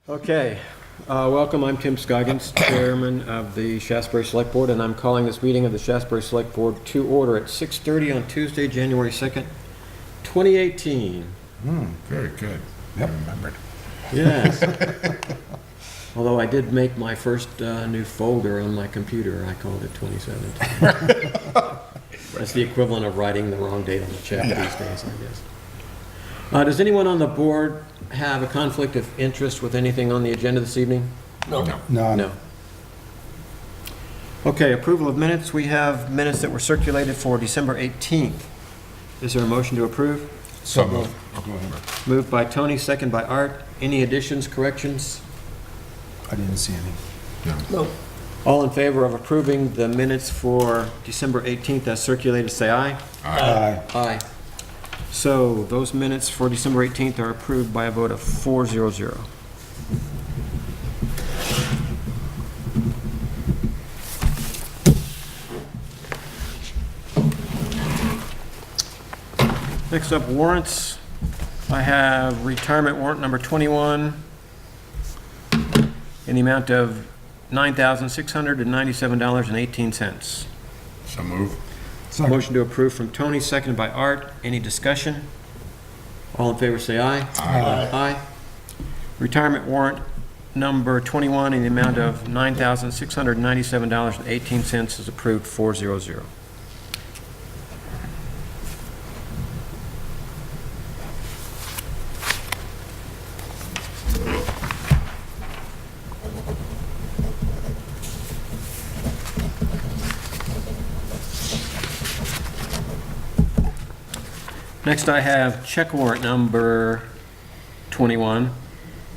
Okay, welcome. I'm Tim Scoggins, Chairman of the Shaftsbury Select Board, and I'm calling this meeting of the Shaftsbury Select Board to order at 6:30 on Tuesday, January 2nd, 2018. Very good. Yep. Remembered. Yes. Although I did make my first new folder on my computer. I called it 2017. That's the equivalent of writing the wrong date on the check these days, I guess. Does anyone on the board have a conflict of interest with anything on the agenda this evening? No. No. Okay, approval of minutes. We have minutes that were circulated for December 18th. Is there a motion to approve? So moved. Go ahead. Moved by Tony, second by Art. Any additions, corrections? I didn't see any. No. All in favor of approving the minutes for December 18th as circulated, say aye. Aye. Aye. So those minutes for December 18th are approved by a vote of 4-0-0. Next up, warrants. I have retirement warrant number 21 in the amount of $9,697.18. So moved. Second. Motion to approve from Tony, seconded by Art. Any discussion? All in favor say aye. Aye. Aye. Retirement warrant number 21 in the amount of $9,697.18 is approved, 4-0-0. Next, I have check warrant number 21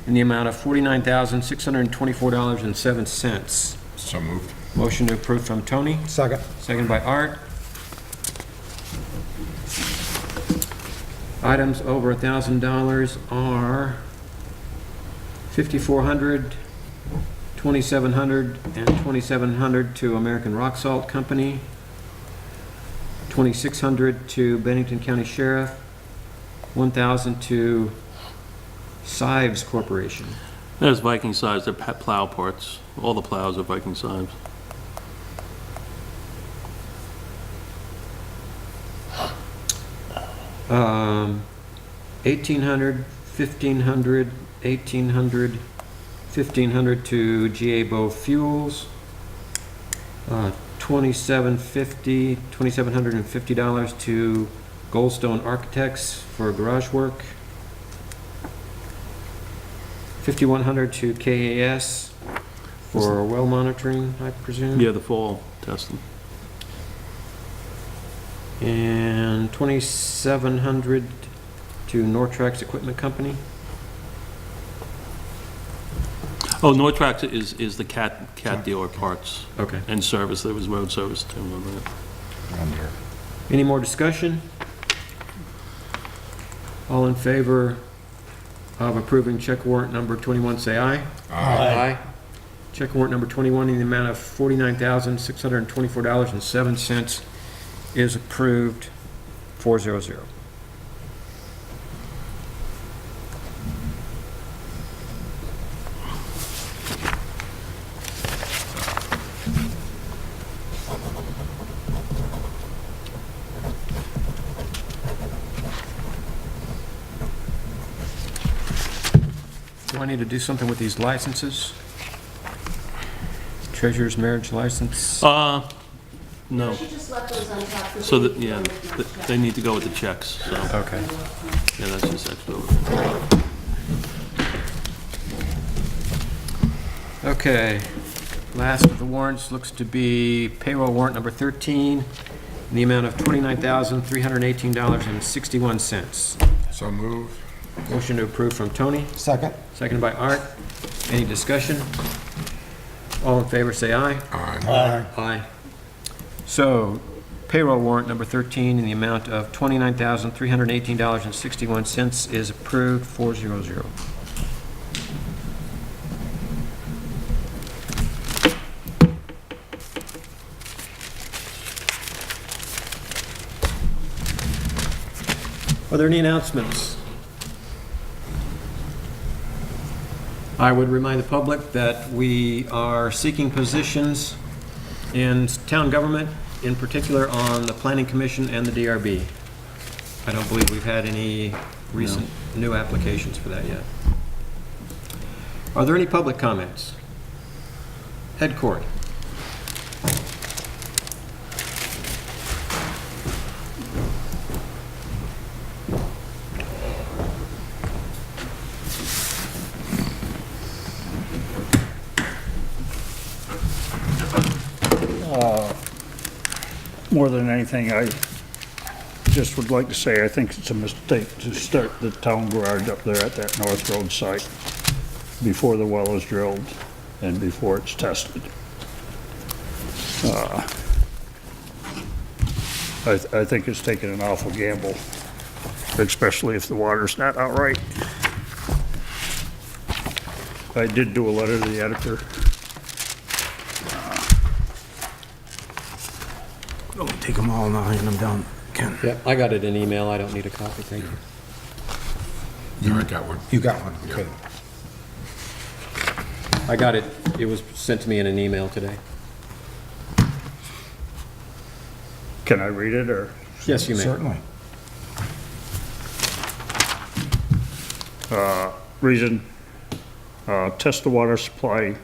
in the amount of $49,624.07. So moved. Motion to approve from Tony, Second. second by Art. Items over $1,000 are $5,400, $2,700, and $2,700 to American Rock Salt Company, $2,600 to Bennington County Sheriff, $1,000 to Sives Corporation. There's Viking size, they're plow parts. All the plows are Viking size. $1,800, $1,500, $1,800, $1,500 to GA Bow Fuels, $2,750 to Goldstone Architects for garage work, $5,100 to KAS for well monitoring, I presume. Yeah, the fall testing. And $2,700 to Nortrax Equipment Company. Oh, Nortrax is the cat dealer parts Okay. and service. There was road service too on that. Under. Any more discussion? All in favor of approving check warrant number 21, say aye. Aye. Check warrant number 21 in the amount of $49,624.07 is approved, 4-0-0. Do I need to do something with these licenses? Treasurer's marriage license? No. She just left those on top. for So the- that, yeah, they need to go with the checks, so, Okay. yeah, that's just extra. Okay. Last of the warrants looks to be payroll warrant number 13 in the amount of $29,318.61. So moved. Motion to approve from Tony, Second. seconded by Art. Any discussion? All in favor say aye. Aye. Aye. So payroll warrant number 13 in the amount of $29,318.61 is approved, 4-0-0. Are there any announcements? I would remind the public that we are seeking positions in town government, in particular on the Planning Commission and the DRB. I don't believe we've had any recent new applications for that yet. Are there any public comments? Head Court. More than anything, I just would like to say, I think it's a mistake to start the town garage up there at that North Road site before the well is drilled and before it's tested. I think it's taking an awful gamble, especially if the water's not out right. I did do a letter to the editor. Don't take them all now, and I'm done. Ken. Yep, I got it in email. I don't need a copy, thank you. Yeah, I got one. You got one, okay. I got it. It was sent to me in an email today. Can I read it, or? Yes, you may. Certainly. Reason, test the water supply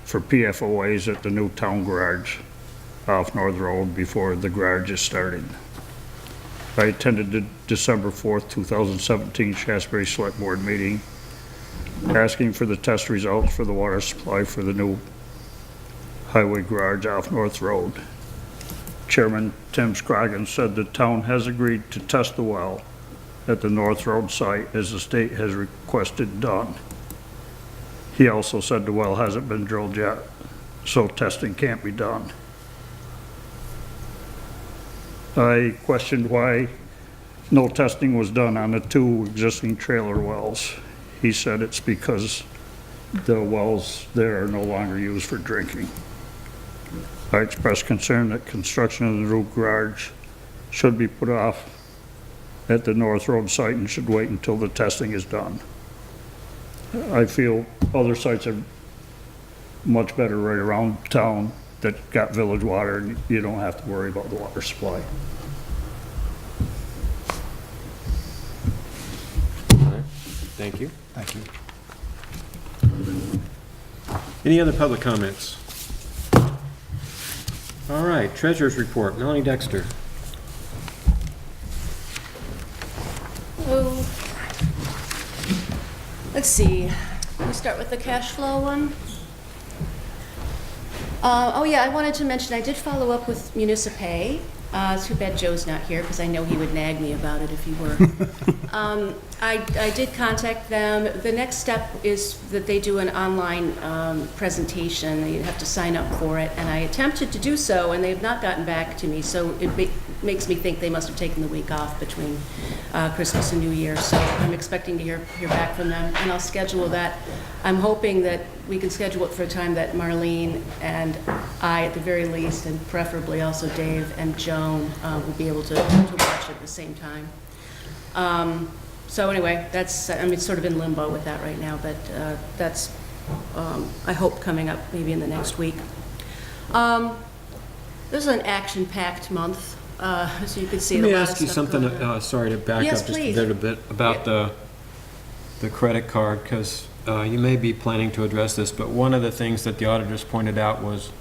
for PFOAs at the new town garage off North Road before the garage is started. I attended the December 4th, 2017 Shaftsbury Select Board meeting asking for the test results for the water supply for the new highway garage off North Road. Chairman Tim Scroggins said the town has agreed to test the well at the North Road site as the state has requested done. He also said the well hasn't been drilled yet, so testing can't be done. I questioned why no testing was done on the two existing trailer wells. He said it's because the wells there are no longer used for drinking. I expressed concern that construction of the new garage should be put off at the North Road site and should wait until the testing is done. I feel other sites are much better right around town that got village water, and you don't have to worry about the water supply. All right. Thank you. Thank you. Any other public comments? All right, Treasurer's Report, Melanie Dexter. Oh, let's see. Can we start with the cash flow one? Oh yeah, I wanted to mention, I did follow up with Municipay. It's too bad Joe's not here, because I know he would nag me about it if he were. I did contact them. The next step is that they do an online presentation. You have to sign up for it, and I attempted to do so, and they have not gotten back to me, so it makes me think they must have taken the week off between Christmas and New Year, so I'm expecting to hear back from them, and I'll schedule that. I'm hoping that we can schedule it for a time that Marlene and I, at the very least, and preferably also Dave and Joan, will be able to watch at the same time. So anyway, that's, I mean, sort of in limbo with that right now, but that's, I hope, coming up maybe in the next week. This is an action-packed month, so you can see a Let me lot of ask you stuff something, going on. sorry to back Yes, up just a please. little bit, about the credit card, because you may be planning to address this, but one of the things that the auditors pointed out was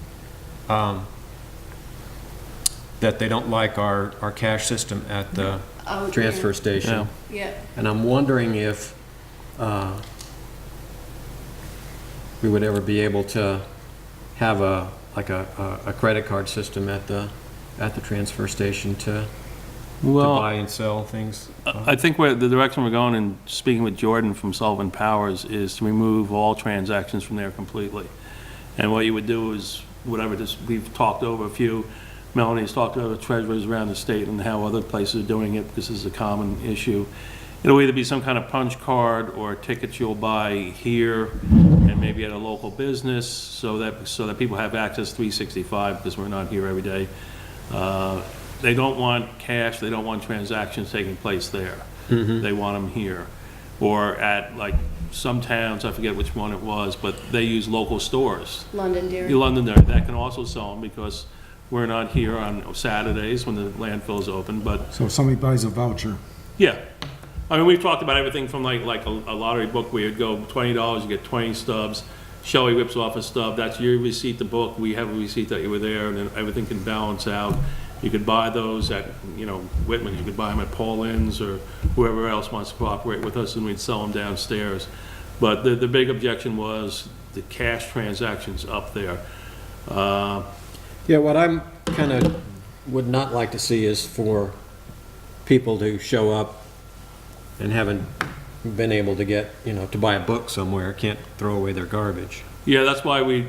that they don't like our cash system at the Oh, transfer station. Yeah. And I'm wondering if we would ever be able to have a credit card system at the transfer station to buy and sell things. I think the direction we're going, and speaking with Jordan from Sullivan Powers, is to remove all transactions from there completely. And what you would do is, whatever this, we've talked over a few, Melanie's talked to other treasurers around the state and how other places are doing it, because this is a common issue. It'll either be some kind of punch card or tickets you'll buy here and maybe at a local business, so that people have access 365, because we're not here every day. They don't want cash, they don't want transactions taking place there. They want them here. Or at, like, some towns, I forget which one it was, but they use local stores. Londonderry. Londonderry, that can also sell them because we're not here on Saturdays when the landfill is open, but So if somebody buys a voucher, yeah. I mean, we've talked about everything from like a lottery book where you'd go $20, you get 20 stubs. Shelley whips off a stub, that's your receipt, the book, we have a receipt that you were there, and then everything can balance out. You could buy those at, Whitman, you could buy them at Paul Inns or whoever else wants to cooperate with us, and we'd sell them downstairs. But the big objection was the cash transactions up there. Yeah, what I'm kind of would not like to see is for people to show up and haven't been able to get, to buy a book somewhere, can't throw away their garbage. Yeah, that's why we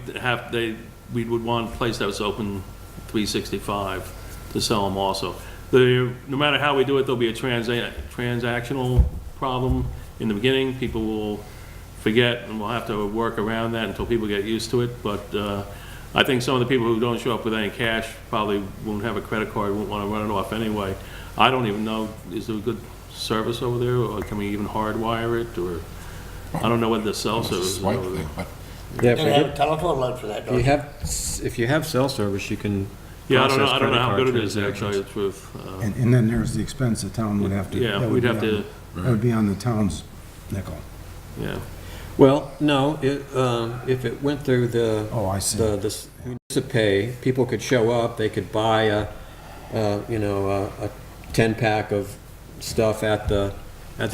would want a place that was open 365 to sell them also. No matter how we do it, there'll be a transactional problem in the beginning. People will forget, and we'll have to work around that until people get used to it. But I think some of the people who don't show up with any cash probably won't have a credit card, won't want to run it off anyway. I don't even know, is there a good service over there, or can we even hardwire it, or I don't know what the cell service is Swipe over there. thing, but Yeah, You have a telephone line for that, don't you? if you have cell service, you can Yeah, I don't process know how credit good card it is, to tell you the truth. and then there's the expense the town would have to. Yeah, that would we'd be have to, That would be on the town's nickel. yeah. Well, no, if it went through the, Oh, I see. this municipay, people could show up, they could buy a 10-pack of stuff at the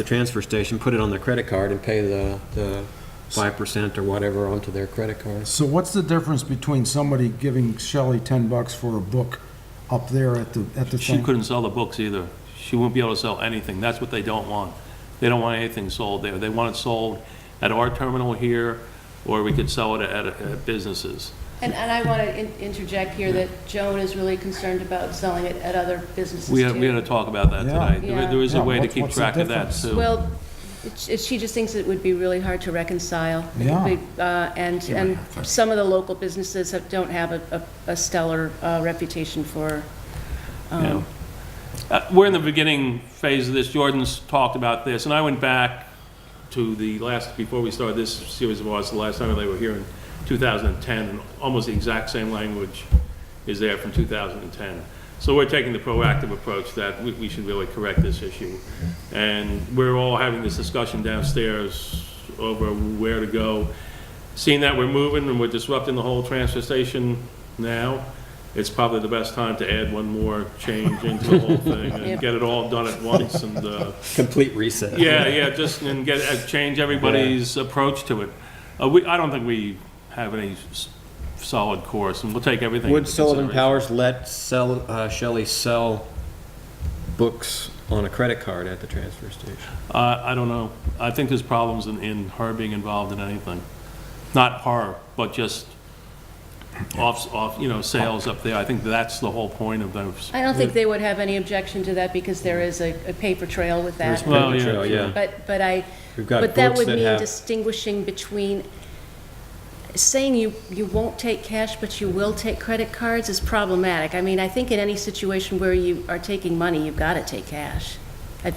transfer station, put it on their credit card and pay the 5% or whatever onto their credit card. So what's the difference between somebody giving Shelley $10 for a book up there at the She thing? couldn't sell the books either. She won't be able to sell anything. That's what they don't want. They don't want anything sold there. They want it sold at our terminal here, or we could sell it at businesses. And I want to interject here that Joan is really concerned about selling it at other businesses too. We had to talk about that Yeah. today. There is a Yeah, way to keep what's the track of that difference? too. Well, she just thinks it would be really hard to reconcile. Yeah. And some of the local businesses don't have a stellar reputation for, Yeah. We're in the beginning phase of this. Jordan's talked about this, and I went back to before we started this series of audits, the last time they were here in 2010, and almost the exact same language is there from 2010. So we're taking the proactive approach that we should really correct this issue. And we're all having this discussion downstairs over where to go. Seeing that we're moving and we're disrupting the whole transfer station now, it's probably the best time to add one more change into the whole thing and get it all done at once and, Complete reset. just and change everybody's approach to it. I don't think we have any solid course, and we'll take everything. Would into Sullivan consideration. Powers let Shelley sell books on a credit card at the transfer station? I don't know. I think there's problems in her being involved in anything. Not her, but just sales up there. I think that's the whole point of those. I don't think they would have any objection to that because there is a paper trail with that. There's Well, paper yeah, trail, sure. yeah. We've got But that books would that mean have- distinguishing between, saying you won't take cash but you will take credit cards is problematic. I mean, I think in any situation where you are taking money, you've got to take cash. I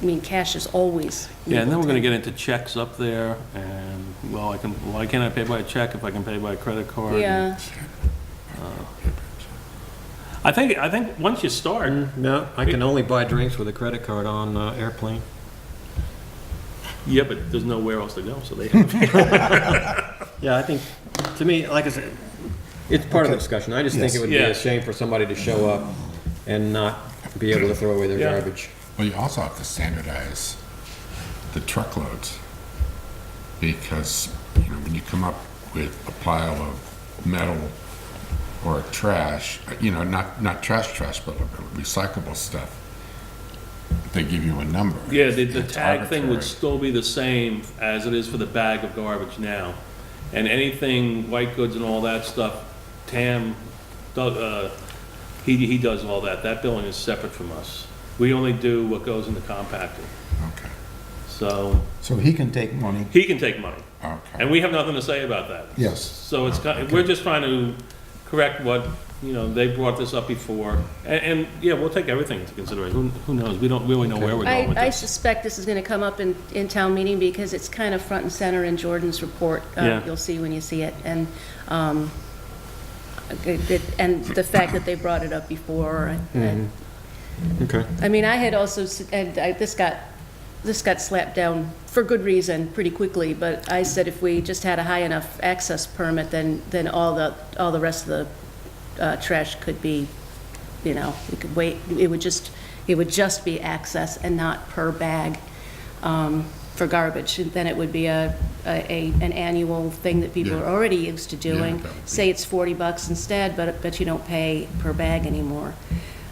mean, cash is always. Yeah, and then we're gonna get into checks up there, and, why can't I pay by a check if I can pay by a credit card? Yeah, I think once you start, No, I can only buy drinks with a credit card on airplane. yeah, but there's nowhere else to go, so they have. Yeah, I think, to me, like I said, it's part of the discussion. I just think it would be Yeah. a shame for somebody to show up and not be able to throw away their Yeah. garbage. well, you also have to standardize the truckloads. Because, when you come up with a pile of metal or trash, not trash, but recyclable stuff, they give you a number. Yeah, the It's tag thing would arbitrary. still be the same as it is for the bag of garbage now. And anything, white goods and all that stuff, Tam, he does all that. That billing is separate from us. We only do what goes in the compactor. Okay, So So he can take money. he can take money. okay. And we have nothing to say about that. Yes. So we're just trying to correct what you know, they brought this up before, and yeah, we'll take everything into consideration. Who knows? We don't really know where we're going with I this. suspect this is going to come up in town meeting because it's kind of front and center in Jordan's report. Yeah. You'll see when you see it. And and the fact that they brought it up before. Okay. I mean, I had also, this got slapped down for good reason pretty quickly, but I said if we just had a high enough access permit, then all the rest of the trash could be, you know, we could wait, it would just be access and not per bag for garbage. And then it would be an annual thing that people Yeah. are already used to doing. that would be- Say it's $40 instead, but you don't pay per bag anymore.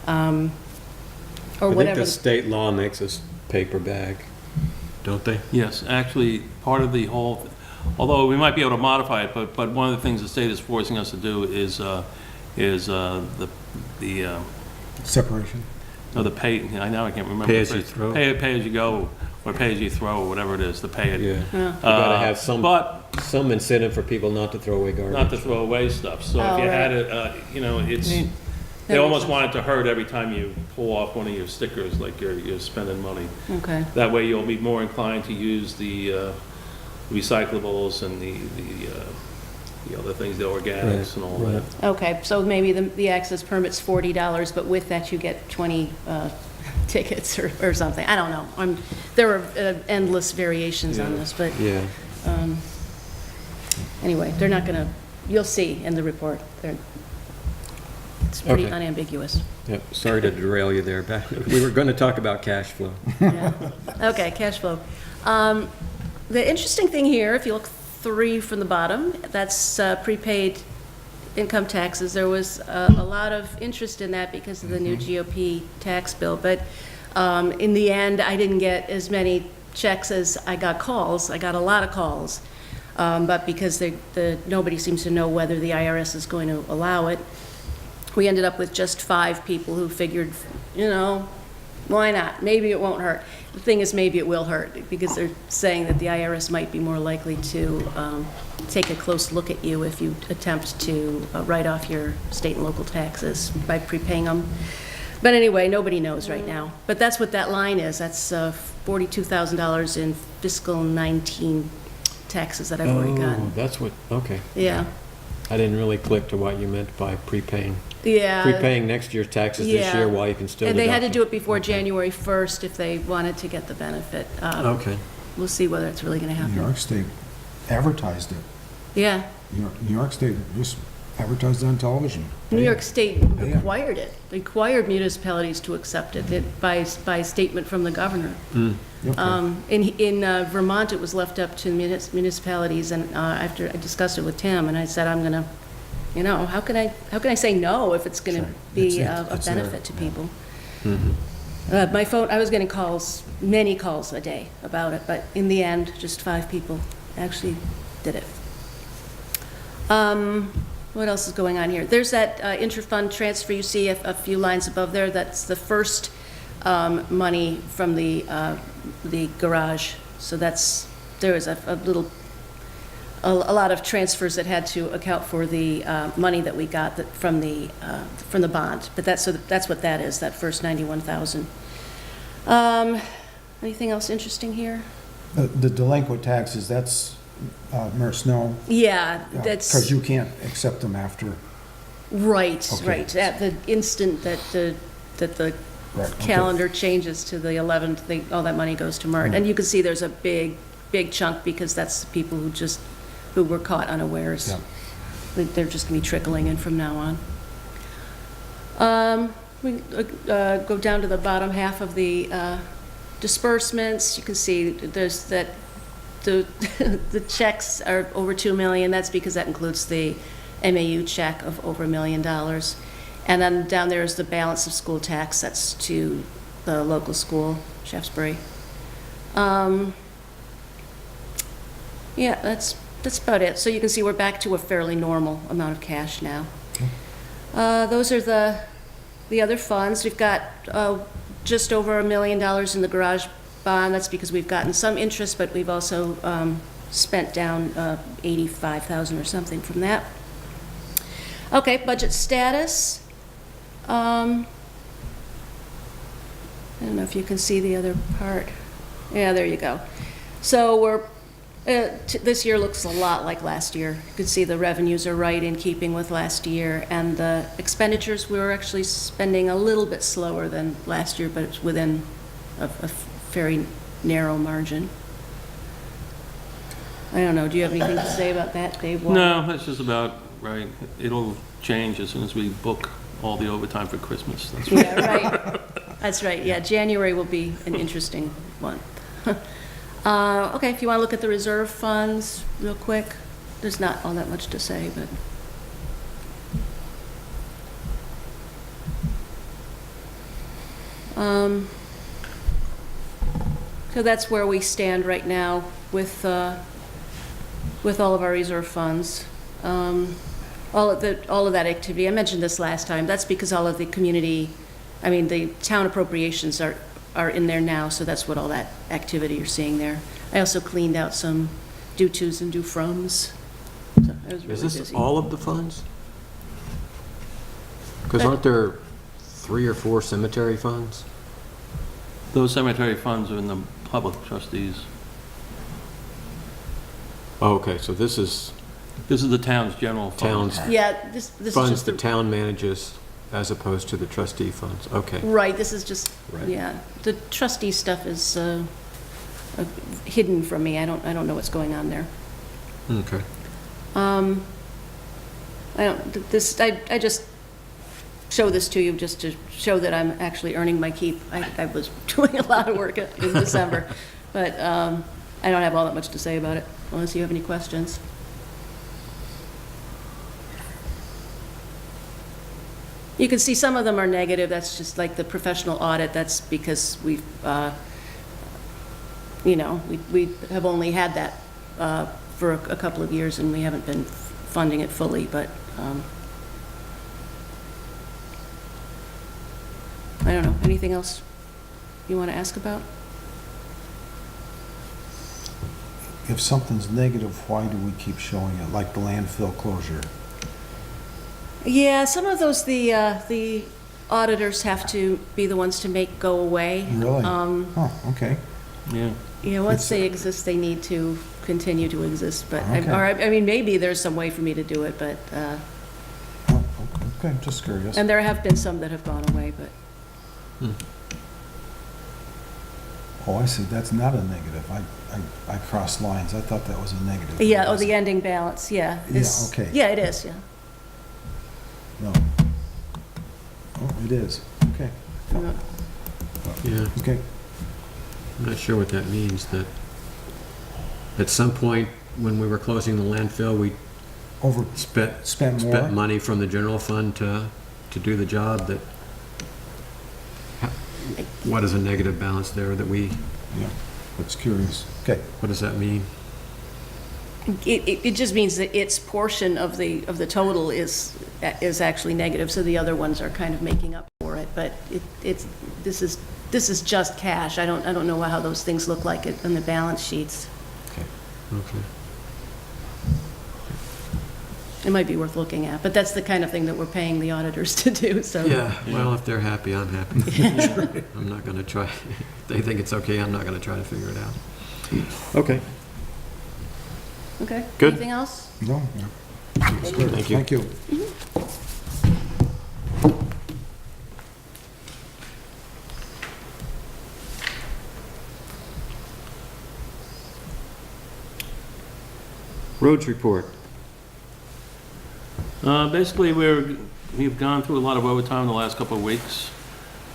Or I think whatever. the state law makes us paper bag, don't they? Yes, actually, part of the whole, although we might be able to modify it, but one of the things the state is forcing us to do is the Separation. no, the pay, I now I can't remember. Pay the as you phrase. throw? Pay as you go, or pay as you throw, or whatever it is, the pay it. Yeah. Yeah. You gotta have But some incentive for people not to throw away garbage. not to throw away stuff. So Oh, if you right. had it, you know, it's, That they makes almost sense. want it to hurt every time you pull off one of your stickers, like you're spending money. Okay. That way you'll be more inclined to use the recyclables and the other things, the organics and all Right, that. Okay, so maybe the access permit's $40, but with that you get 20 tickets or something. I don't know. There are endless variations on this, but Yeah. anyway, they're not gonna, you'll see in the report. It's pretty Okay. unambiguous. Yep. Sorry to derail you there. We were going to talk about cash flow. Yeah. Okay, cash flow. The interesting thing here, if you look 3 from the bottom, that's prepaid income taxes. There was a lot of interest in that because of the new GOP tax bill, but in the end, I didn't get as many checks as I got calls. I got a lot of calls, but because nobody seems to know whether the IRS is going to allow it, we ended up with just 5 people who figured, you know, why not? Maybe it won't hurt. The thing is, maybe it will hurt, because they're saying that the IRS might be more likely to take a close look at you if you attempt to write off your state and local taxes by prepaying them. But anyway, nobody knows right now. But that's what that line is. That's $42,000 in fiscal 19 taxes that I've already Oh, gotten. that's what, okay. Yeah, I didn't really click to what you meant by prepaying. yeah. Prepaying next year's taxes this Yeah. year while you can still And they had to deduct do them. it before January 1st if they wanted to get the benefit. Okay. We'll see whether it's really going to New happen. York State advertised it. Yeah, New York State just advertised it on television. New York State Yeah. required it, required municipalities to accept it by statement from the governor. Okay. In Vermont, it was left up to municipalities, and after I discussed it with Tim, and I said, I'm gonna, you know, how can I say no if it's gonna Sure. be It's a there, benefit to yeah. people? My phone, I was getting calls, many calls a day about it, but in the end, just 5 people actually did it. What else is going on here? There's that inter-fund transfer, you see a few lines above there, that's the first money from the garage. So there was a lot of transfers that had to account for the money that we got from the bond. But that's what that is, that first 91,000. Anything else interesting here? The delinquent taxes, that's, Mayor Snow, Yeah, that's. because you can't accept them after. Right, Okay. right. At the instant that the Right, okay. calendar changes to the 11th, all that money goes to MERT. And you can see there's a big chunk, because that's the people who were caught unawares. Yeah. They're just going to be trickling in from now on. We go down to the bottom half of the disbursements. You can see there's that the checks are over $2 million. That's because that includes the MAU check of over $1 million. And then down there is the balance of school tax. That's to the local school, Shaftsbury. Yeah, that's about it. So you can see we're back to a fairly normal amount of cash now. Those are the other funds. We've got just over $1 million in the garage bond. That's because we've gotten some interest, but we've also spent down 85,000 or something from that. Okay, budget status. I don't know if you can see the other part. Yeah, there you go. So this year looks a lot like last year. You can see the revenues are right in keeping with last year, and the expenditures, we were actually spending a little bit slower than last year, but it's within a very narrow margin. I don't know, do you have anything to say about that, Dave? No, that's just about right. It'll change as soon as we book all the overtime for Christmas. That's right. Yeah, right. That's right, yeah, January will be an interesting one. Okay, if you want to look at the reserve funds real quick, there's not all that much to say, but. So that's where we stand right now with all of our reserve funds. All of that activity, I mentioned this last time, that's because all of the the town appropriations are in there now, so that's what all that activity you're seeing there. I also cleaned out some due tos and due froms. So I was really Is this busy. all of the funds? Because aren't there 3 or 4 cemetery funds? Those cemetery funds are in the public trustees. Oh, okay, so this is This is the town's general fund. town's Yeah, this is funds just the the, town manages as opposed to the trustee funds. Okay. right, this is just, Right. yeah. The trustee stuff is hidden from me. I don't know what's going on there. Okay. I just show this to you just to show that I'm actually earning my keep. I was doing a lot of work in December, but I don't have all that much to say about it, unless you have any questions. You can see some of them are negative. That's just like the professional audit. That's because we have only had that for a couple of years, and we haven't been funding it fully, but I don't know. Anything else you want to ask about? If something's negative, why do we keep showing it, like the landfill closure? Yeah, some of those the auditors have to be the ones to make go away. Really? Oh, okay. Yeah. Yeah, once they exist, they need to continue to exist. But Okay. maybe there's some way for me to do it, but Oh, okay, just curious. and there have been some that have gone away, but. Oh, I see, that's not a negative. I crossed lines. I thought that was a negative. Yeah, It the wasn't. ending balance, yeah. Yeah, It's- okay. Yeah, it is, yeah. No. Oh, it is. Okay, Yeah, okay. I'm not sure what that means, that at some point, when we were closing the landfill, we Spent spent more? money from the general fund to do the job that, what is a negative balance there that we, Yeah, that's curious. Okay, what does that mean? It just means that its portion of the total is actually negative, so the other ones are kind of making up for it. But this is just cash. I don't know how those things look like in the balance sheets. Okay. It might be worth looking at, but that's the kind of thing that we're paying the auditors to do. So Yeah, well, if they're happy, I'm happy. I'm not going to try, if they think it's okay, I'm not going to try to figure it out. Okay. Okay. Good. Anything else? no, no. Thank you. Thank you. Roads report. Basically, we've gone through a lot of overtime the last couple of weeks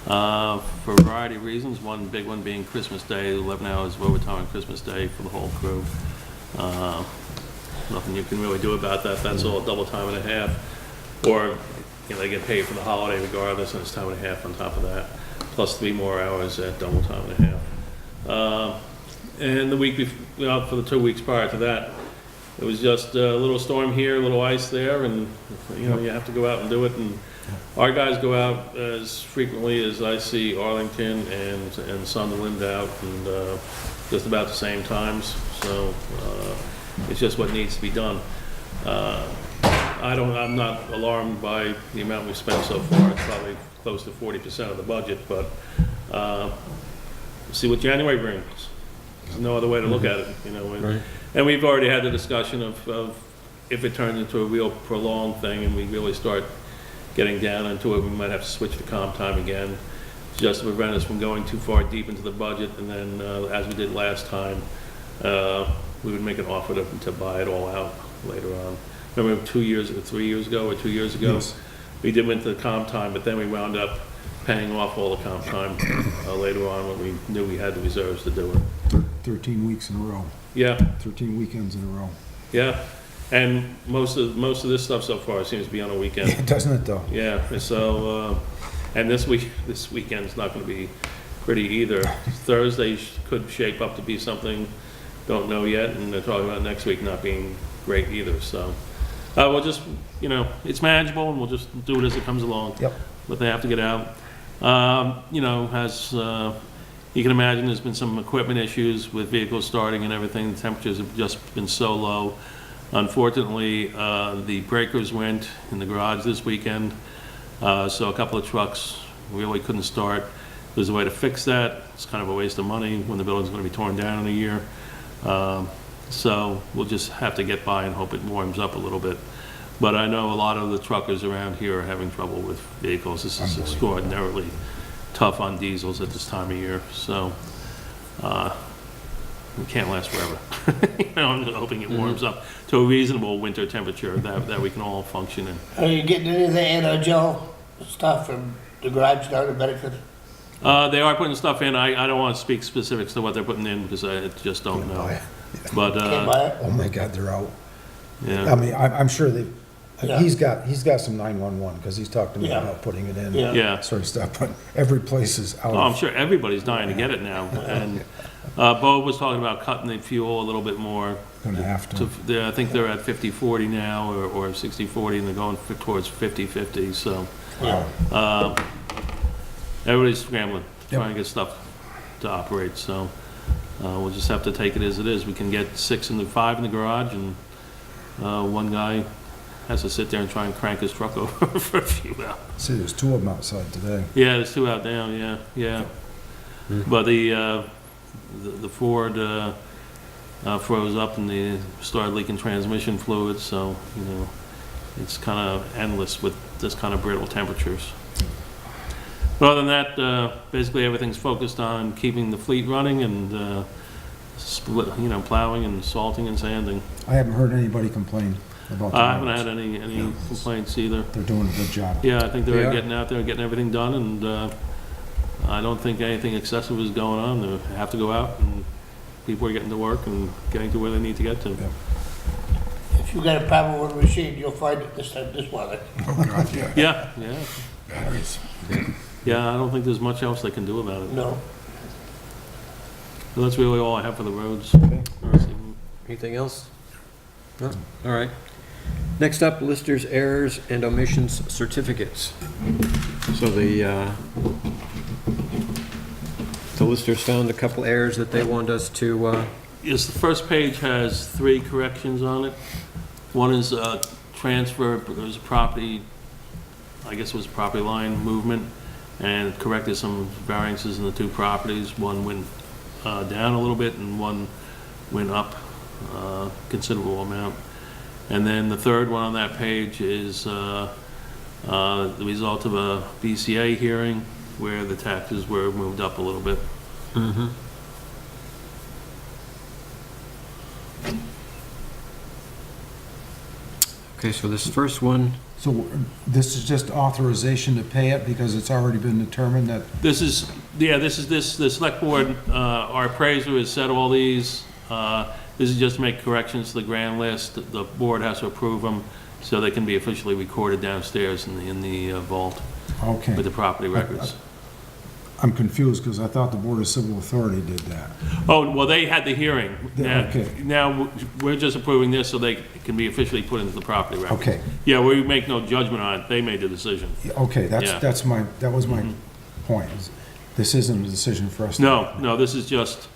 for a variety of reasons. One big one being Christmas Day, 11 hours of overtime on Christmas Day for the whole crew. Nothing you can really do about that. That's all double time and a half. Or, they get paid for the holiday regardless, and it's time and a half on top of that, plus 3 more hours at double time and a half. And the week before, for the 2 weeks prior to that, it was just a little storm here, a little ice there, and, you have to go out and do it. And our guys go out as frequently as I see Arlington and Sunderland out, and just about the same times. So it's just what needs to be done. I'm not alarmed by the amount we've spent so far. It's probably close to 40% of the budget, but, we'll see what January brings. There's no other way to look at it, you know. Right. And we've already had the discussion of if it turns into a real prolonged thing and we really start getting down into it, we might have to switch to comp time again, just to prevent us from going too far deep into the budget. And then, as we did last time, we would make an offer to buy it all out later on. Remember 3 years ago, Yes. we did went to the comp time, but then we wound up paying off all the comp time later on when we knew we had the reserves to do it. 13 weeks in a row, Yeah, 13 weekends in a row. yeah. And most of this stuff so far seems to be on a weekend. Doesn't it though? Yeah, so, and this weekend's not gonna be pretty either. Thursday could shape up to be something, don't know yet, and they're talking about next week not being great either, so. We'll just, you know, it's manageable, and we'll just do it as it comes along. Yep. But they have to get out. You know, as you can imagine, there's been some equipment issues with vehicles starting and everything. The temperatures have just been so low. Unfortunately, the breakers went in the garage this weekend, so a couple of trucks really couldn't start. There's a way to fix that. It's kind of a waste of money when the building's going to be torn down in a year. So we'll just have to get by and hope it warms up a little bit. But I know a lot of the truckers around here are having trouble with vehicles. This is extraordinarily tough on diesels at this time of year, so it can't last forever. You know, I'm hoping it warms up to a reasonable winter temperature that we can all function in. Are you getting any of the aerogel stuff from the garage down in Bedford? They are putting stuff in. I don't want to speak specifics to what they're putting in because I just don't know. But, Can't buy it? Oh my God, they're out. I yeah, mean, I'm sure they, Yeah. he's got some 911, because he's talked to me Yeah. about putting it in. Yeah. yeah. Sort of stuff, but every place is out. Oh, I'm sure everybody's dying to get it now. And Bo was talking about cutting the fuel a little bit more. Gonna have to. I think they're at 50/40 now, or 60/40, and they're going towards 50/50, so. Yeah. Everybody's scrambling, Yep. trying to get stuff to operate, so we'll just have to take it as it is. We can get 5 in the garage, and one guy has to sit there and try and crank his truck over for a few hours. See, there's 2 of them outside today. Yeah, there's 2 out now, yeah. But the Ford froze up and they started leaking transmission fluid, so, you know, it's kind of endless with this kind of brittle temperatures. But other than that, basically everything's focused on keeping the fleet running and, plowing and salting and sanding. I haven't heard anybody complain about the I haven't roads. had any complaints either. They're doing a good job. Yeah, I think they're Yeah. getting out there and getting everything done, and I don't think anything excessive is going on. They have to go out, and people are getting to work and getting to where they need to get to. Yeah. If you got a problem with a machine, you'll find it this time, this weather. Oh, God, yeah. Yeah. Batteries. Yeah, I don't think there's much else they can do about it. No. But that's really all I have for the roads. Anything else? No? All right. Next up, listers, errors, and omissions certificates. So the listers found a couple errors that they want us to, Yes, the first page has 3 corrections on it. One is transfer, there was a property, I guess it was property line movement, and corrected some variances in the 2 properties. One went down a little bit and one went up a considerable amount. And then the third one on that page is the result of a BCA hearing where the taxes were moved up a little bit. okay, so this first one, So this is just authorization to pay it because it's already been determined that, The select board, our appraiser has set all these. This is just to make corrections to the grand list. The board has to approve them so they can be officially recorded downstairs in the vault okay. with the property records. I'm confused because I thought the Board of Civil Authority did that. Oh, well, they had the hearing. Okay. Now, we're just approving this so they can be officially put into the property records. Okay, Yeah, we make no judgment on it. They made the decision. okay, Yeah. that was my point. This isn't a decision for us. to- No, this is just,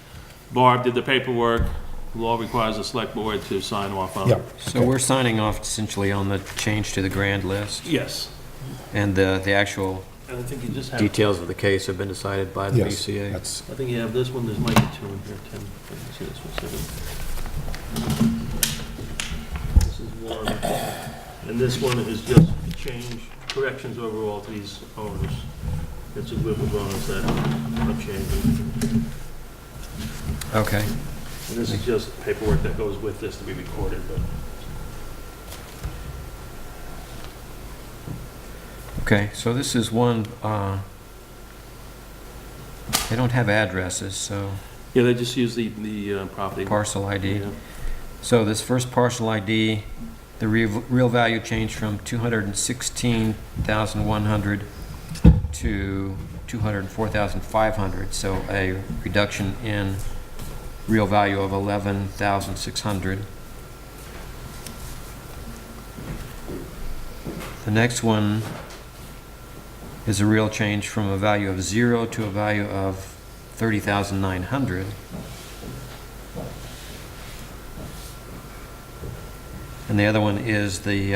Barb did the paperwork, law requires the select board to sign off on it. Yep. So we're signing off essentially on the change to the grand list, Yes. and the actual And I think you just have, details of the case have been decided by the Yes, BCA. that's, I think you have this one, there's might be two in here, Tim. Let me see this one second. This is one, and this one is just change, corrections overall to these owners. It's a group of owners that are changing. Okay. And this is just paperwork that goes with this to be recorded, but Okay, so this is one, they don't have addresses, so yeah, they just use the property. parcel ID. Yeah. So this first parcel ID, the real value changed from 216,100 to 204,500, so a reduction in real value of 11,600. The next one is a real change from a value of 0 to a value of 30,900. And the other one is the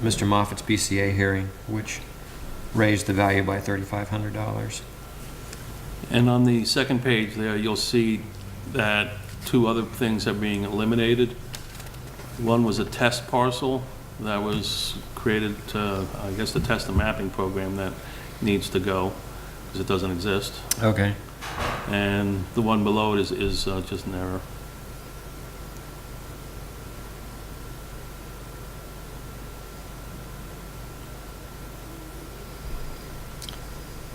Mr. Moffat's BCA hearing, which raised the value by $3,500. And on the second page there, you'll see that two other things are being eliminated. One was a test parcel that was created to, I guess, to test a mapping program that needs to go, because it doesn't exist. Okay. And the one below it is just an error.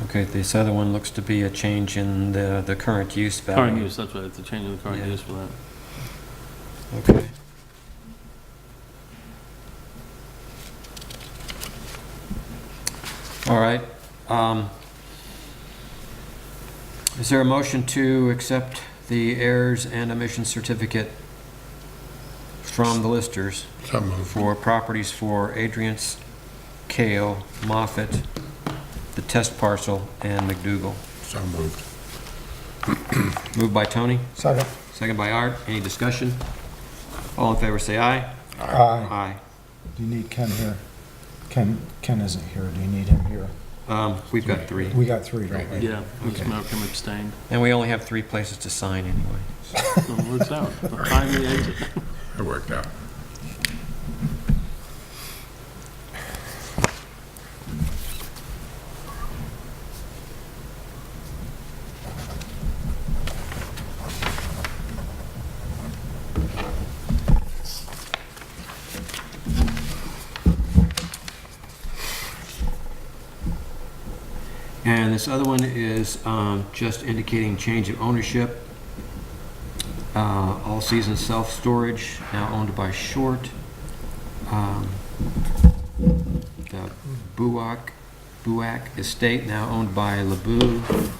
Okay, this other one looks to be a change in the current use value. Current use, that's right, it's a change in the current Yeah. use for that. Okay. All right. Is there a motion to accept the errors and omission certificate from the listers So moved. for properties for Adrian's, Kale, Moffett, the test parcel, and McDougal? So moved. Moved by Tony, second. second by Art. Any discussion? All in favor, say aye. Aye. Aye. Do you need Ken here? Ken isn't here. Do you need him here? We've got three. We got three, don't we? Yeah, Okay. Mr. Malcolm abstained. And we only have 3 places to sign anyway. So it works out. A timely exit. It worked out. And this other one is just indicating change of ownership. All-season self-storage, now owned by Short. The Buac Estate, now owned by LeBou.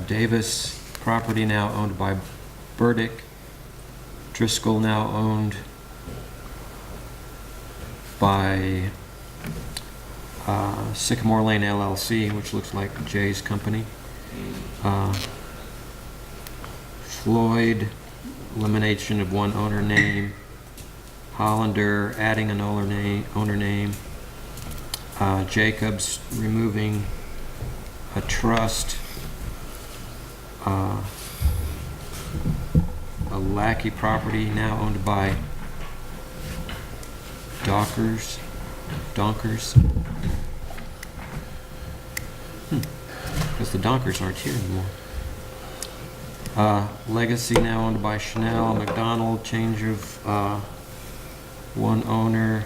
Davis property, now owned by Burdick. Driscoll, now owned by Sycamore Lane LLC, which looks like Jay's company. Floyd, elimination of one owner name. Hollander, adding an owner name. Jacobs, removing a trust. A Lackey property, now owned by Donkers. Because the Donkers aren't here anymore. Legacy, now owned by Chanel. McDonald, change of one owner.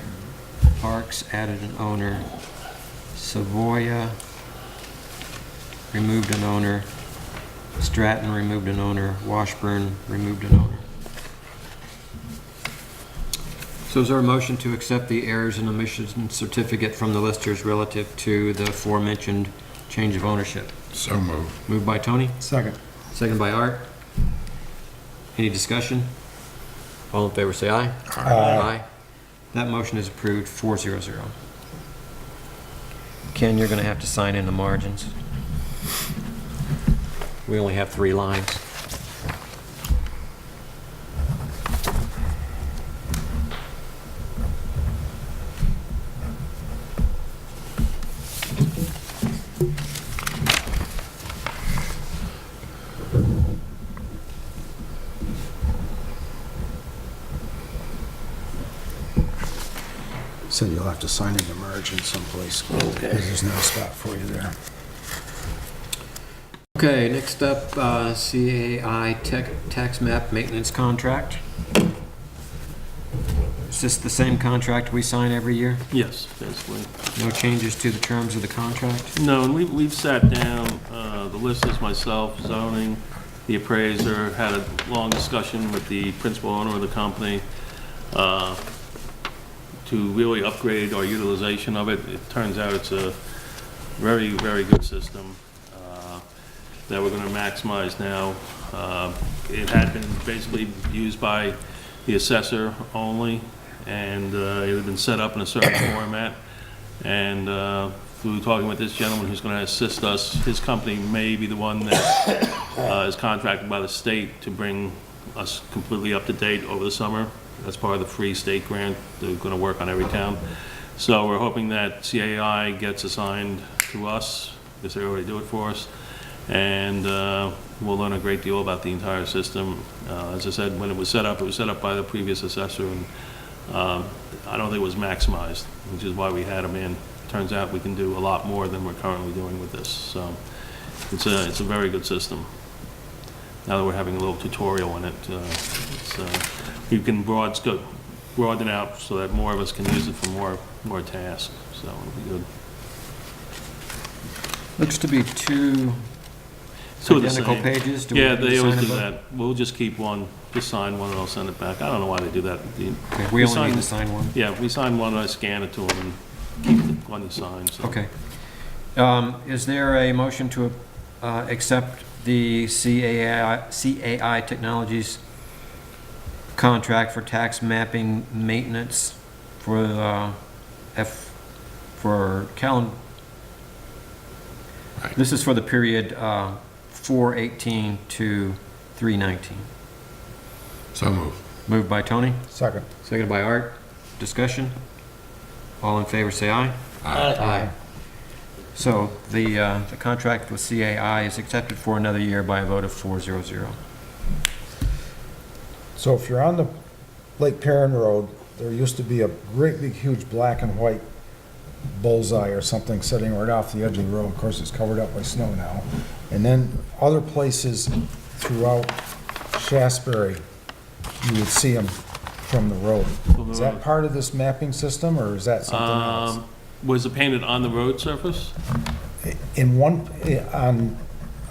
Parks, added an owner. Savoya, removed an owner. Stratton, removed an owner. Washburn, removed an owner. So is there a motion to accept the errors and omissions certificate from the listers relative to the aforementioned change of ownership? So moved. Moved by Tony, Second. second by Art. Any discussion? All in favor, say aye. Aye. That motion is approved, 400. Ken, you're going to have to sign in the margins. We only have 3 lines. So you'll have to sign in the margin someplace. Okay. Because there's no spot for you there. Okay, next up, CAI tax map maintenance contract. Is this the same contract we sign every year? Yes, basically. No changes to the terms of the contract? No, and we've sat down, the listers, myself, zoning, the appraiser, had a long discussion with the principal owner of the company to really upgrade our utilization of it. It turns out it's a very, very good system that we're going to maximize now. It had been basically used by the assessor only, and it had been set up in a certain format. And through talking with this gentleman who's going to assist us, his company may be the one that is contracted by the state to bring us completely up to date over the summer. That's part of the free state grant. They're going to work on every town. So we're hoping that CAI gets assigned to us, because they already do it for us. And we'll learn a great deal about the entire system. As I said, when it was set up by the previous assessor, and I don't think it was maximized, which is why we had them in. Turns out we can do a lot more than we're currently doing with this. So it's a very good system. Now that we're having a little tutorial on it, we can broaden it out so that more of us can use it for more tasks. So it'll be good. Looks to be two Two of the identical same. pages. Do we Yeah, need to they always sign do them that. We'll just keep one, just sign one and I'll send it back. I don't know why they do that. both? Okay, we only need to sign one. Yeah, we sign one, I scan it to them and keep the one you sign, so. Okay. Is there a motion to accept the CAI Technologies contract for tax mapping maintenance for calendar? Right. This is for the period 4/18 to 3/19. So moved. Moved by Tony, Second. seconded by Art. Discussion? All in favor, say aye. Aye. So the contract with CAI is accepted for another year by a vote of 4-0-0. So if you're on the Lake Perrin Road, there used to be a great big huge black and white bullseye or something sitting right off the edge of the road. Of course, it's covered up by snow now. And then other places throughout Shaftsbury, you would see them from the road. Is that part of this mapping system, or is that something else? Was it painted on the road surface? In one,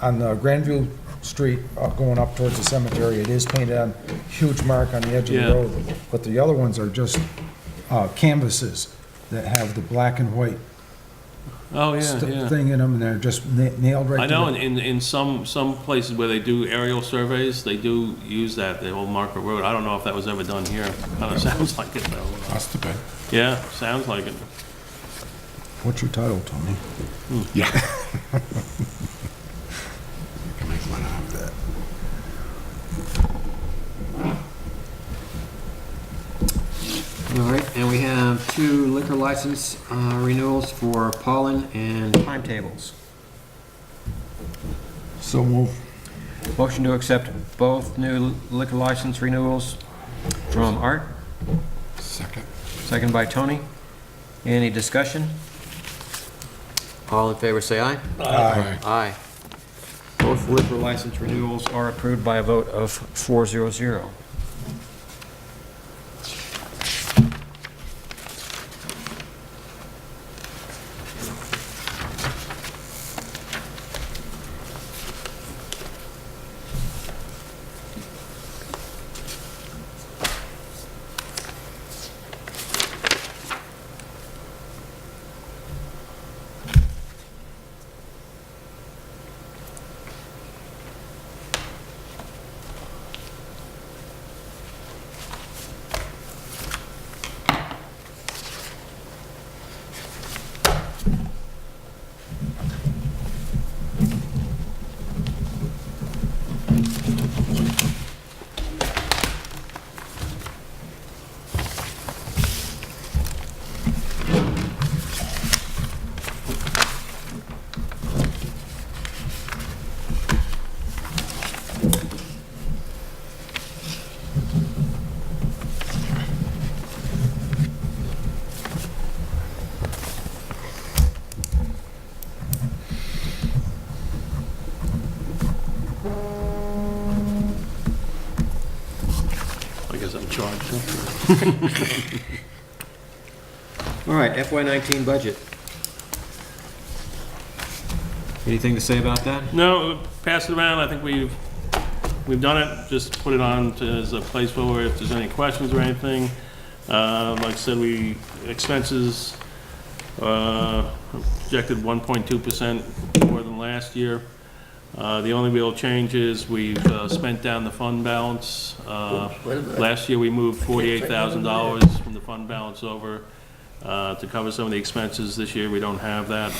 on the Grandview Street, going up towards the cemetery, it is painted on, huge mark on the edge of Yeah. the road. But the other ones are just canvases that have the black and white Oh, yeah. thing in them, and they're just nailed right I to know the... in some places where they do aerial surveys, they do use that, they will mark a road. I don't know if that was ever done here. Kind of sounds like it though. Must have been. Yeah, sounds like it. What's your title, Tony? Yeah. You can make one out of that. All right, and we have two liquor license renewals for pollen and timetables. So move. Motion to accept both new liquor license renewals from Art, Second. second by Tony. Any discussion? All in favor, say aye. Aye. Aye. Both liquor license renewals are approved by a vote of 4-0-0. All right, FY19 budget. Anything to say about that? No, pass it around. I think we've done it. Just put it on as a placeholder if there's any questions or anything. Like I said, expenses projected 1.2% more than last year. The only real change is we've spent down the fund balance. Last year, we moved $48,000 from the fund balance over to cover some of the expenses. This year, we don't have that.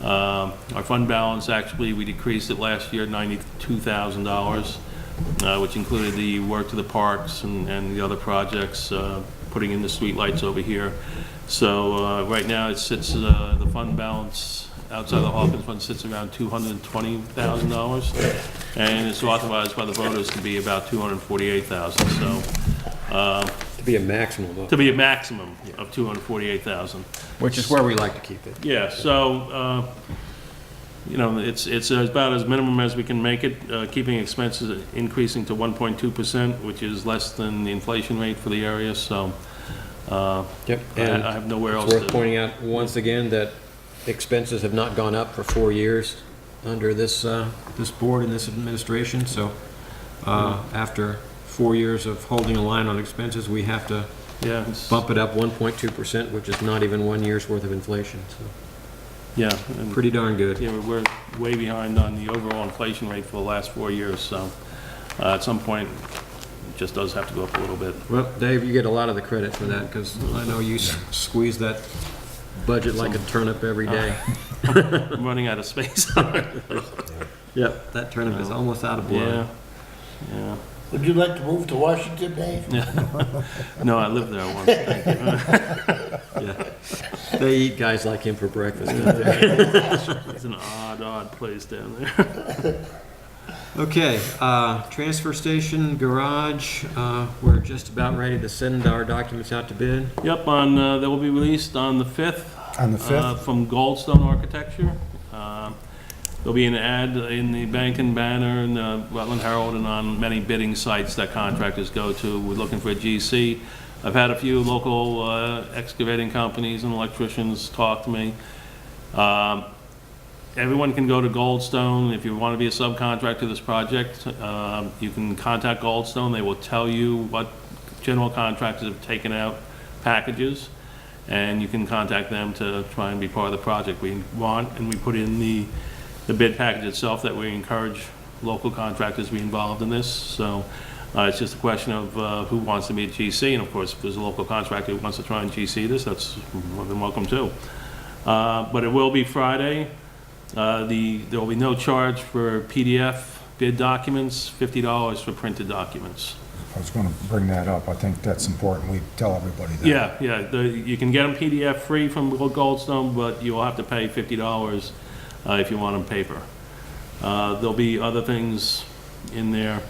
Our fund balance, actually, we decreased it last year, $92,000, which included the work to the parks and the other projects, putting in the streetlights over here. So right now, it sits, the fund balance outside the Hawkins Fund sits around $220,000, and it's authorized by the voters to be about $248,000. So To be a maximum of. to be a maximum of $248,000. Which is where we like to keep it. Yeah, so, you know, it's about as minimum as we can make it, keeping expenses increasing to 1.2%, which is less than the inflation rate for the area, so Yep. I And have nowhere else it's worth to. pointing out once again that expenses have not gone up for 4 years under this board and this administration. So after 4 years of holding a line on expenses, we have to Yeah, it's- bump it up 1.2%, which is not even 1 year's worth of inflation. So yeah, and, pretty darn good. yeah, we're way behind on the overall inflation rate for the last 4 years, so at some point, it just does have to go up a little bit. Well, Dave, you get a lot of the credit for that because I know you squeeze that budget like a turnip every day. I'm running out of space. Yep, that turnip is almost out of Yeah, blood. yeah. Would you like to move to Washington, Dave? No, I lived there once. Thank you. Yeah. They eat guys like him for breakfast, don't they? It's an odd place down there. Okay, transfer station, garage, we're just about ready to send our documents out to bid. Yep, they will be released on the 5th. On the 5th? From Goldstone Architecture. There'll be an ad in the Bennington Banner and the Rutland Herald and on many bidding sites that contractors go to. We're looking for a GC. I've had a few local excavating companies and electricians talk to me. Everyone can go to Goldstone. If you want to be a subcontractor to this project, you can contact Goldstone. They will tell you what general contractors have taken out packages, and you can contact them to try and be part of the project. We want, and we put in the bid package itself, that we encourage local contractors to be involved in this. So it's just a question of who wants to be a GC, and of course, if there's a local contractor who wants to try and GC this, that's more than welcome too. But it will be Friday. There will be no charge for PDF bid documents, $50 for printed documents. I was going to bring that up. I think that's important. We tell everybody that. Yeah, you can get them PDF free from Goldstone, but you'll have to pay $50 if you want them paper. There'll be other things in there.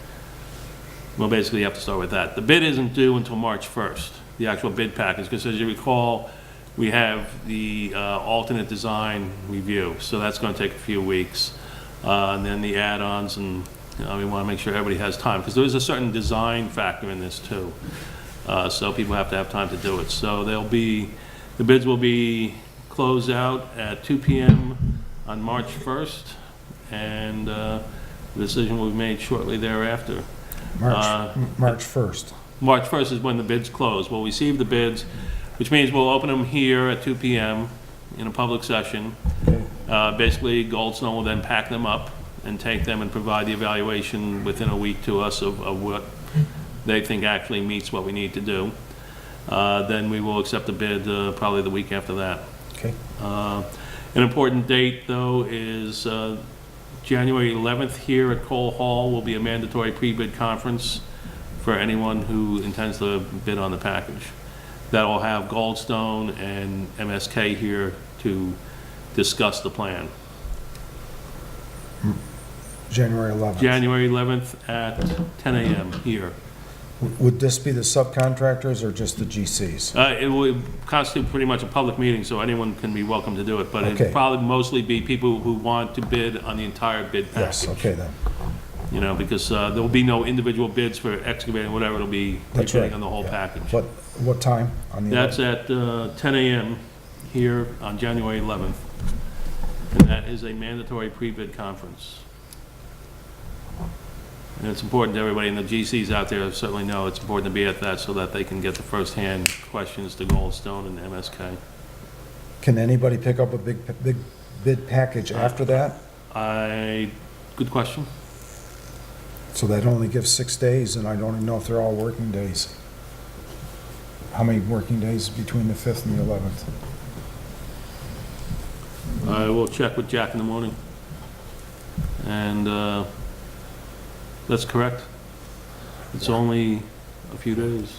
Well, basically, you have to start with that. The bid isn't due until March 1st, the actual bid package, because as you recall, we have the alternate design review, so that's going to take a few weeks. And then the add-ons, and we want to make sure everybody has time, because there is a certain design factor in this too. So people have to have time to do it. So the bids will be closed out at 2 p.m. on March 1st, and the decision will be made shortly thereafter. March 1st. March 1st is when the bids close. We'll receive the bids, which means we'll open them here at 2 p.m. in a public session. Basically, Goldstone will then pack them up and take them and provide the evaluation within a week to us of what they think actually meets what we need to do. Then we will accept the bid probably the week after that. Okay. An important date, though, is January 11th here at Cole Hall will be a mandatory pre-bid conference for anyone who intends to bid on the package. That will have Goldstone and MSK here to discuss the plan. January 11th. January 11th at 10 a.m. here. Would this be the subcontractors or just the GCs? It will constitute pretty much a public meeting, so anyone can be welcome to do it, but Okay. it'll probably mostly be people who want to bid on the entire bid package. Yes, okay then. You know, because there will be no individual bids for excavating, whatever, it'll be That's bidding right, on the whole yeah. package. But what time on the? That's 11th? at 10 a.m. here on January 11th. And that is a mandatory pre-bid conference. And it's important to everybody, and the GCs out there certainly know it's important to be at that so that they can get the first-hand questions to Goldstone and MSK. Can anybody pick up a big bid package after that? Good question. So that only gives 6 days, and I don't even know if they're all working days. How many working days between the 5th and the 11th? I will check with Jack in the morning. And that's correct. It's only a few days.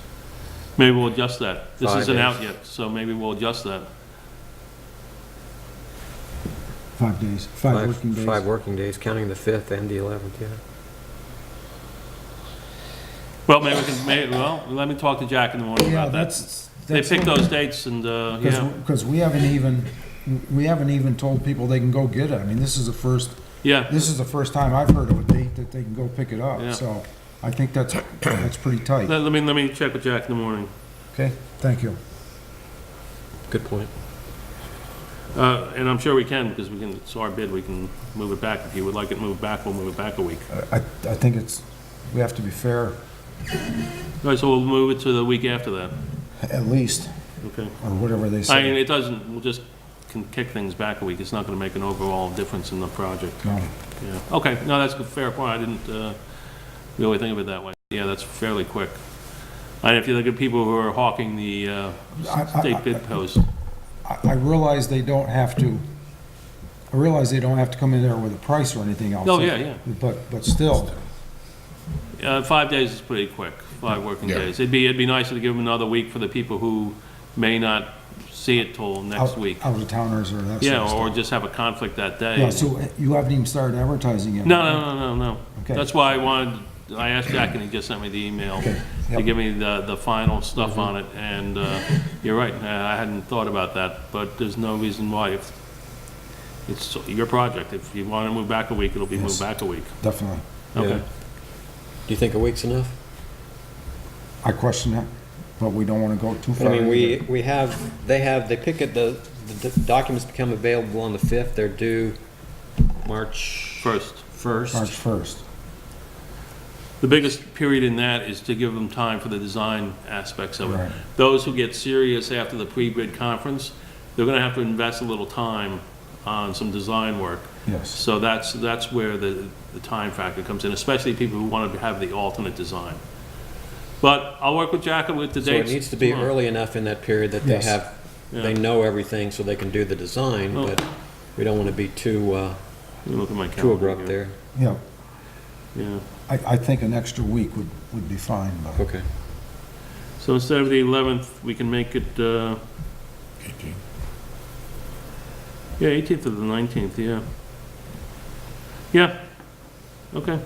Maybe we'll adjust that. This 5 isn't out days. yet, so maybe we'll adjust that. 5 days, 5 working days. 5 working days, counting the 5th and the 11th, yeah. Well, maybe we can, well, let me talk to Jack in the morning Yeah, about that. that's. They picked those dates and, yeah, Because we haven't even told people they can go get it. I mean, this is yeah. the first time I've heard of a date that they can go pick it Yeah. up. So I think that's pretty tight. Let me check with Jack in the morning. Okay, thank you. Good point. And I'm sure we can, because it's our bid, we can move it back. If you would like it moved back, we'll move it back a week. I think we have to be fair, All right, so we'll move it to the week after that. at least, Okay. or whatever they I mean, say. it doesn't, we'll just can kick things back a week. It's not gonna make an overall difference in the project. No. Yeah, okay, no, that's a fair point. I didn't really think of it that way. Yeah, that's fairly quick. And if you look at people who are hawking the state bid post, I realize they don't have to, come in there with a price or anything else. Oh, yeah. But still, 5 days is pretty quick, 5 working Yeah. days. It'd be nicer to give them another week for the people who may not see it till next week. out of towners or that sort Yeah, of or stuff. just have a conflict that day. Yeah, so you haven't even started advertising yet? No. Okay. That's why I asked Jack and he just sent me the email Okay, to yep. give me the final stuff on it. And you're right, I hadn't thought about that, but there's no reason why. If it's your project. If you want to move back a week, it'll be moved Yes. back a week. Definitely. Okay. Yeah. Do you think a week's enough? I question that, but we don't want to go too I far. mean, either. they pick it, the documents become available on the 5th. They're due March First. 1st. March 1st. The biggest period in that is to give them time for the design aspects of it. Right. Those who get serious after the pre-bid conference, they're gonna have to invest a little time on some design work. Yes. So that's where the time factor comes in, especially people who want to have the alternate design. But I'll work with Jack with the So it dates. needs to be tomorrow. early enough in that period that they Yes. they Yeah. know everything so they can do the design, Oh. but we don't want to be too Let me look at my too calendar abrupt here. Yeah, Yeah. I think an extra week would be fine, but there. Okay. So instead of the 11th, we can make it, 18. yeah, 18th or the 19th, yeah. Yeah, okay.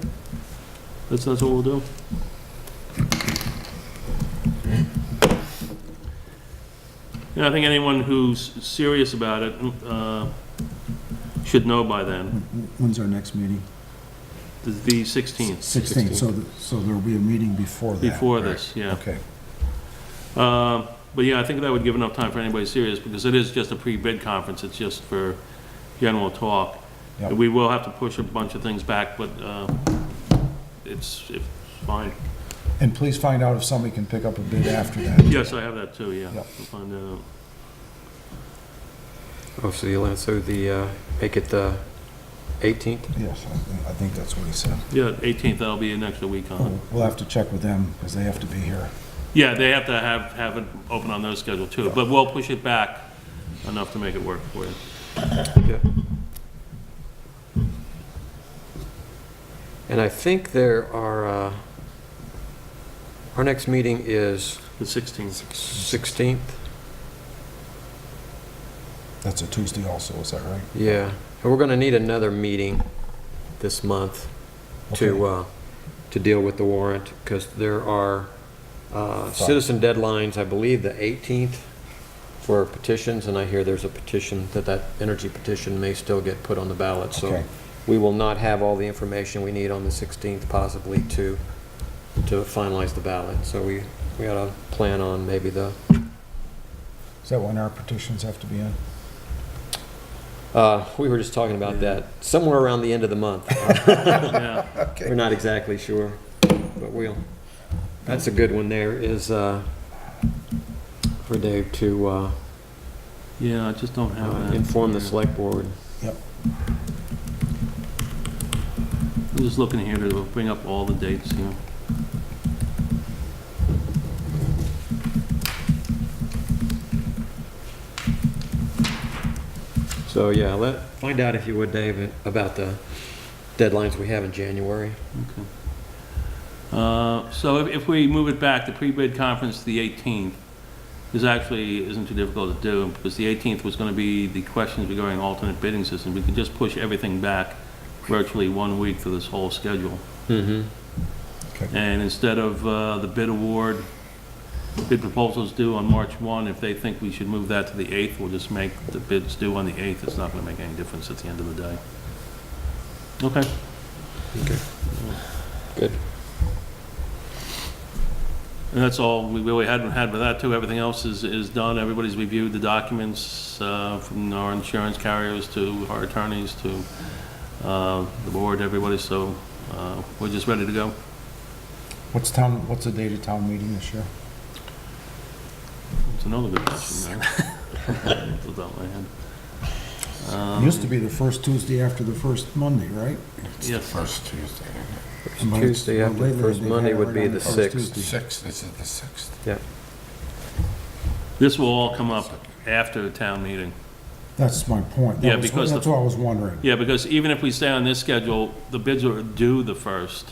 That's what we'll do. Yeah, I think anyone who's serious about it should know by then, when's our next meeting? the 16th, 16th, so there'll be a meeting before that. before this, yeah. Okay, But yeah, I think that would give enough time for anybody serious, because it is just a pre-bid conference, it's just for general talk. Yep. We will have to push a bunch of things back, but it's fine. and please find out if somebody can pick up a bid after that. Yes, I have that too, yeah. Yep. We'll find that out. Oh, so make it the 18th? Yes, I think that's what he said. Yeah, 18th, that'll be an extra week on. We'll have to check with them, because they have to be here. Yeah, they have to have it open on their schedule too, but we'll push it back enough to make it work for you. Yeah. And I think there are, our next meeting is The 16th. 16th? That's a Tuesday also, is that right? Yeah. And we're gonna need another meeting this month to deal with the warrant, because there are citizen deadlines, I believe, the 18th for petitions, and I hear there's a petition, that energy petition may still get put on the ballot, so Okay. we will not have all the information we need on the 16th possibly to finalize the ballot. So we ought to plan on maybe Is that when our petitions have to be in? we were just talking about that, somewhere around the end of the month. Yeah. We're not exactly sure, but that's a good one there, is for Dave to Yeah, I just don't have that. inform the select board. Yep. I'm just looking here to bring up all the dates here. So, yeah, find out if you would, Dave, about the deadlines we have in January. So if we move it back, the pre-bid conference to the 18th, this actually isn't too difficult to do, because the 18th was going to be the questions regarding alternate bidding system. We could just push everything back virtually 1 week for this whole schedule. Mm-hmm. And instead of the bid proposals due on March 1, if they think we should move that to the 8th, we'll just make the bids due on the 8th. It's not going to make any difference at the end of the day. Okay. Okay. Good. And that's all we really had with that too. Everything else is done. Everybody's reviewed the documents, from our insurance carriers to our attorneys to the board, everybody. So we're just ready to go. What's the date of town meeting this year? It's another good question, man. Off the top of my head. It used to be the first Tuesday after the first Monday, right? It's the Yes. first Tuesday. But Tuesday after the lately first they've Monday had it would right be on the first 6th. Tuesday. Sixth, this is the 6th. Yeah. This will all come up after the town meeting. That's my point. Yeah, because That's what I was wondering. Yeah, because even if we stay on this schedule, the bids are due the 1st.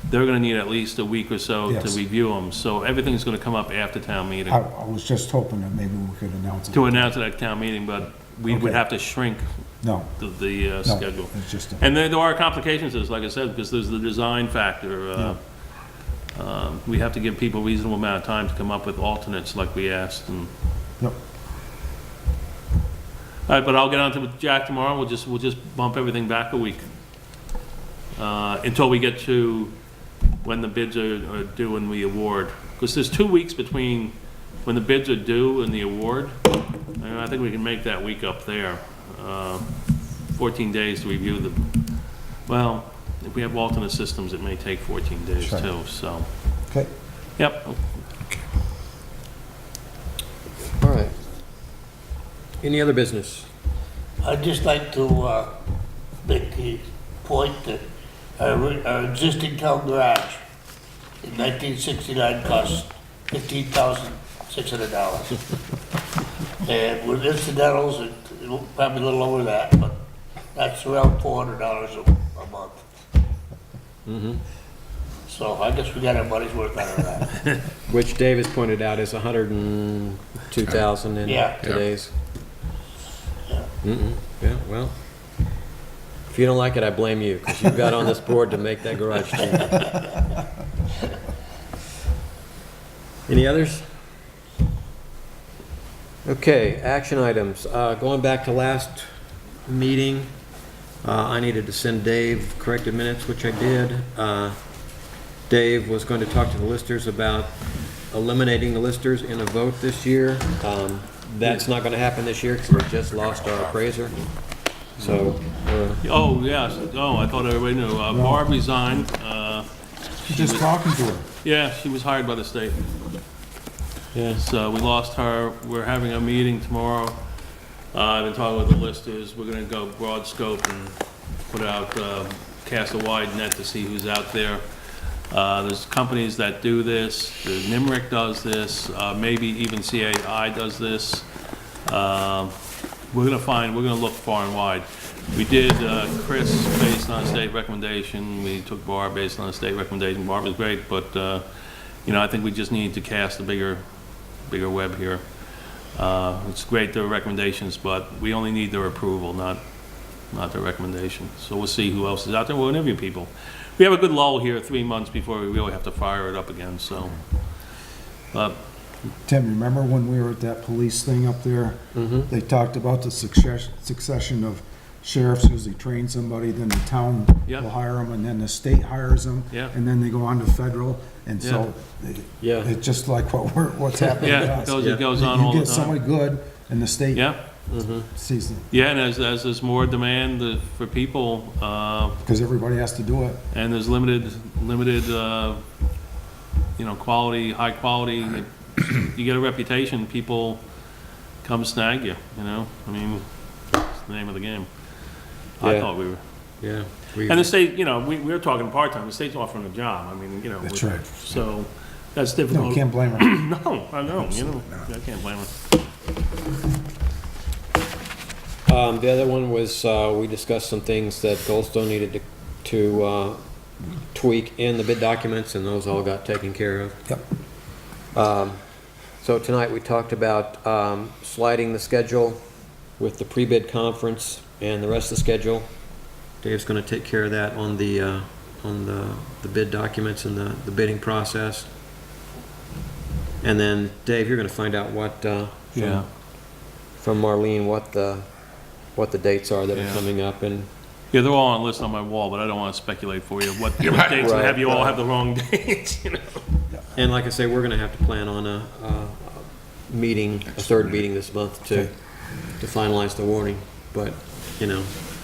They're going to need at least a week or so to Yes. review them. So everything's going to come up after town meeting. I was just hoping that maybe we could announce it. To announce it at town meeting, but we would Okay. have to shrink No, the no, schedule. it's just, And there are complications, as like I said, because there's the design factor. We have to give people a reasonable amount of time to come up with alternates like we asked. And yep. all right, but I'll get on to Jack tomorrow. We'll just bump everything back a week until we get to when the bids are due and we award. Because there's 2 weeks between when the bids are due and the award. And I think we can make that week up there. 14 days to review the. Well, if we have alternate systems, it may take 14 days Sure. too. So, Okay. yep. All right. Any other business? I'd just like to make the point that our existing town garage in 1969 cost $15,600. And with incidentals, probably a little over that, but that's around $400 a month. Mm-hmm. So I guess we got our money's worth out of that. Which Davis pointed out is 102,000 in Yeah. today's. Yeah. Mm-mm. Yeah, well, if you don't like it, I blame you, because you got on this board to make that garage cheap. Any others? Okay, action items. Going back to last meeting, I needed to send Dave corrected minutes, which I did. Dave was going to talk to the listers about eliminating the listers in a vote this year. That's not going to happen this year because we just lost our appraiser. So, Oh, yes. Oh, I thought everybody knew. Barb resigned. Just talking to her. Yeah, she was hired by the state. yeah, So we lost her. We're having a meeting tomorrow. I've been talking with the listers. We're gonna go broad scope and put out, cast a wide net to see who's out there. There's companies that do this. The NIMRIC does this. Maybe even CAI does this. We're gonna look far and wide. We did Chris based on a state recommendation. We took Barb based on a state recommendation. Barb was great, but I think we just need to cast a bigger web here. It's great, their recommendations, but we only need their approval, not their recommendation. So we'll see who else is out there. We'll interview people. We have a good lull here, 3 months before we really have to fire it up again, so. But Tim, remember when we were at that police thing up there? mm-hmm. They talked about the succession of sheriffs usually train somebody, then the town Yeah. will hire them, and then the state hires them. Yeah. And then they go on to federal, and so Yeah. it's just like what's happening with Yeah, us. it goes on all You the get time. somebody good, and the state Yeah, sees it, yeah, and as there's more demand for people, because everybody has to do it. and there's limited, quality, high quality, you get a reputation, people come snag you, I mean, it's the name of the game. I Yeah. thought we were, Yeah. and the state, we were talking part-time, the state's offering a job, I mean, That's right. So, that's No, difficult. can't blame them. No, I know, I can't blame her. The other one was, we discussed some things that Goldstone needed to tweak in the bid documents, and those all got taken care of. Yep. So tonight, we talked about sliding the schedule with the pre-bid conference and the rest of the schedule. Dave's gonna take care of that on the bid documents and the bidding process. And then, Dave, you're gonna find out what, Yeah. from Marlene, what the dates are that are Yeah. coming up, and Yeah, they're all on a list on my wall, but I don't want to speculate for you what Yeah, what right. dates, and Right, have you all right. have the wrong dates, And like I say, we're gonna have to plan on a meeting, a third meeting this month to finalize the warning. But,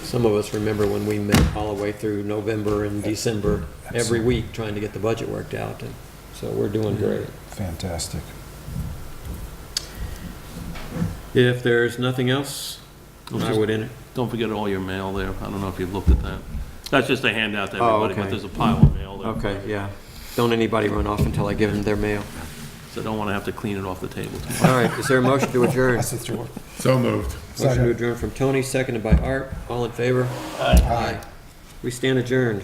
some of us remember when we met all the way through November and December, every week, trying to get the budget worked out, and so we're doing great. Fantastic. If there's nothing else, I would enter. Don't forget all your mail there. I don't know if you've looked at that. That's just a handout to Oh, everybody, but okay. there's a pile of mail there. Okay, yeah. Don't anybody run off until I give them their mail. So I don't want to have to clean it off the table tomorrow. All right, is there a motion to adjourn? That's the three. So moved. Motion to adjourn from Tony, seconded by Art. All in favor? Aye. Aye. We stand adjourned.